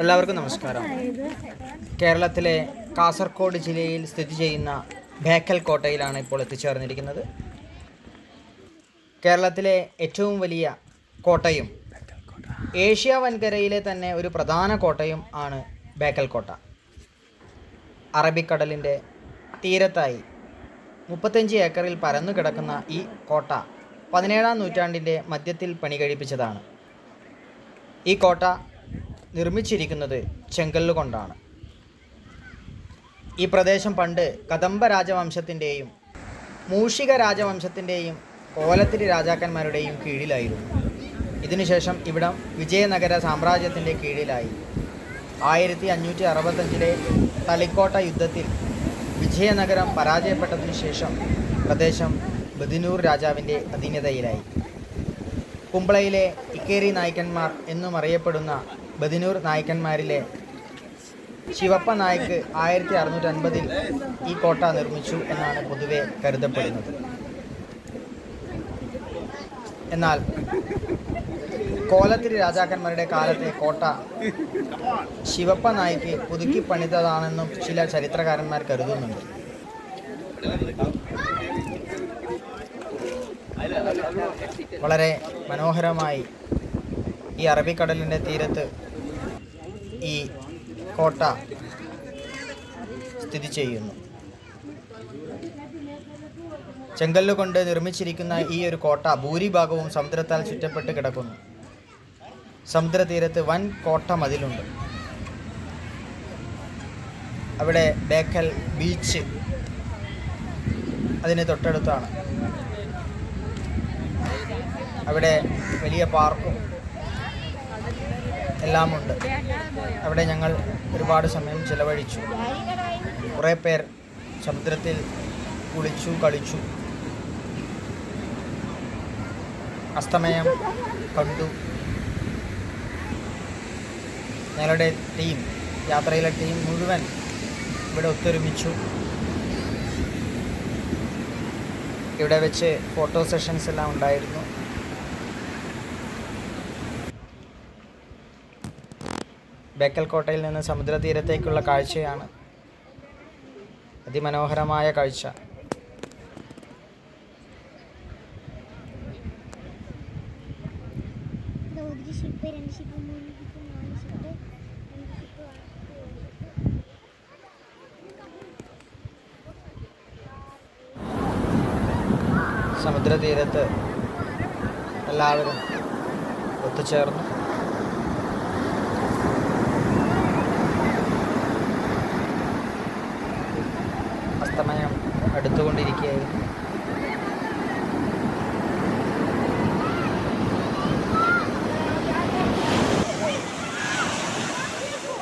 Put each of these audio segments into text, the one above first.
എല്ലാവർക്കും നമസ്കാരം. കേരളത്തിലെ കാസർഗോഡ് ജില്ലയിൽ സ്ഥിതി ചെയ്യുന്ന ബേക്കൽ കോട്ടയിലാണ് ഇപ്പോൾ എത്തിച്ചേർന്നിരിക്കുന്നത്. കേരളത്തിലെ ഏറ്റവും വലിയ കോട്ടയും ഏഷ്യ വൻകരയിലെ തന്നെ ഒരു പ്രധാന കോട്ടയും ആണ് ബേക്കൽ കോട്ട. അറബിക്കടലിൻ്റെ തീരത്തായി 35 ഏക്കറിൽ പരന്നു കിടക്കുന്ന ഈ കോട്ട 17-ാം നൂറ്റാണ്ടിൻ്റെ മധ്യത്തിൽ പണി കഴിപ്പിച്ചതാണ്. ഈ കോട്ട നിർമ്മിച്ചിരിക്കുന്നത് ചെങ്കല്ല് കൊണ്ടാണ്. ഈ പ്രദേശം പണ്ട് കദംബ രാജവംശത്തിൻ്റെയും മൂഷിക രാജവംശത്തിൻ്റെയും കോലത്തിരി രാജാക്കന്മാരുടെയും കീഴിലായിരുന്നു. ഇതിനുശേഷം ഇവിടം വിജയനഗര സാമ്രാജ്യത്തിൻ്റെ കീഴിലായി. 1565 തളിക്കോട്ട യുദ്ധത്തിൽ വിജയനഗരം പരാജയപ്പെട്ടതിനു ശേഷം പ്രദേശം ബദിനൂർ രാജാവിൻ്റെ അധീനതയിലായി. കുംബ്ലയിലെ ഇക്കേരി നായ്ക്കന്മാർ എന്നും അറിയപ്പെടുന്ന ബദിനൂർ നായ്ക്കന്മാരിലെ ശിവപ്പ നായ്ക്ക് 1650 ഈ കോട്ട നിർമ്മിച്ചു എന്നാണ് പൊതുവെ കരുതപ്പെടുന്നത്. എന്നാൽ കോലത്തിരി രാജാക്കന്മാരുടെ കാലത്തെ കോട്ട ശിവപ്പ നായ്ക്ക് പുതുക്കി പണിതതാണെന്നും ചില ചരിത്രകാരന്മാർ കരുതുന്നുണ്ട്. വളരെ മനോഹരമായി ഈ അറബിക്കടലിൻ്റെ തീരത്ത് ഈ കോട്ട സ്ഥിതി ചെയ്യുന്നു. ചെങ്കല്ല് കൊണ്ട് നിർമ്മിച്ചിരിക്കുന്ന ഈ ഒരു കോട്ട ഭൂരിഭാഗവും സമുദ്രത്താൽ ചുറ്റപ്പെട്ട് കിടക്കുന്നു. സമുദ്രതീരത്ത് വൻ കോട്ട മതിലുണ്ട്. അവിടെ ബേക്കൽ ബീച്ച് അതിന് തൊട്ടടുത്താണ്. അവിടെ വലിയ പാർക്കും എല്ലാമുണ്ട്. അവിടെ ഞങ്ങൾ ഒരുപാട് സമയം ചിലവഴിച്ചു. കുറേ പേർ സമുദ്രത്തിൽ കുളിച്ചു കളിച്ചു. അസ്തമയം കണ്ടു. ഞങ്ങളുടെ ടീം, യാത്രയിലെ ടീം മുഴുവൻ ഇവിടെ ഒത്തൊരുമിച്ചു. ഇവിടെ വെച്ച് ഫോട്ടോ സെഷൻസ് എല്ലാം ഉണ്ടായിരുന്നു. ബേക്കൽ കോട്ടയിൽ നിന്ന് സമുദ്രതീരത്തേക്കുള്ള കാഴ്ചയാണ്. അതിമനോഹരമായ കാഴ്ച. സമുദ്രതീരത്ത് എല്ലാവരും ഒത്തുചേർന്നു. അസ്തമയം അടുത്തുകൊണ്ടിരിക്കുകയായിരുന്നു.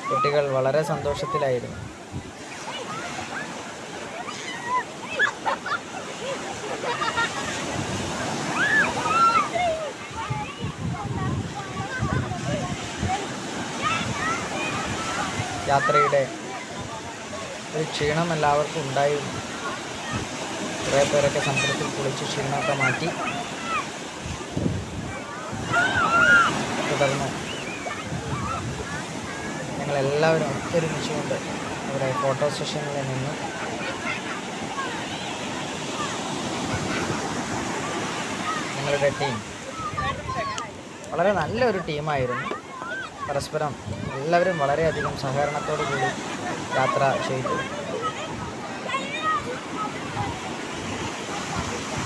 കുട്ടികൾ വളരെ സന്തോഷത്തിലായിരുന്നു. യാത്രയുടെ ഒരു ക്ഷീണം എല്ലാവർക്കും ഉണ്ടായിരുന്നു. കുറേ പേരൊക്കെ സമുദ്രത്തിൽ കുളിച്ച് ക്ഷീണമൊക്കെ മാറ്റി. തുടർന്ന് ഞങ്ങളെല്ലാവരും ഒത്തൊരുമിച്ചുകൊണ്ട് ഇവിടെ ഫോട്ടോ സെഷനിൽ നിന്നു. ഞങ്ങളുടെ ടീം വളരെ നല്ലൊരു ടീമായിരുന്നു. പരസ്പരം എല്ലാവരും വളരെയധികം സഹകരണത്തോടു കൂടി യാത്ര ചെയ്തു.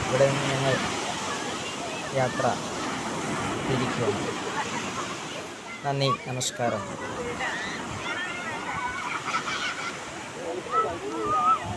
ഇവിടെ നിന്ന് ഞങ്ങൾ യാത്ര തിരിക്കുകയാണ്. നന്ദി, നമസ്കാരം.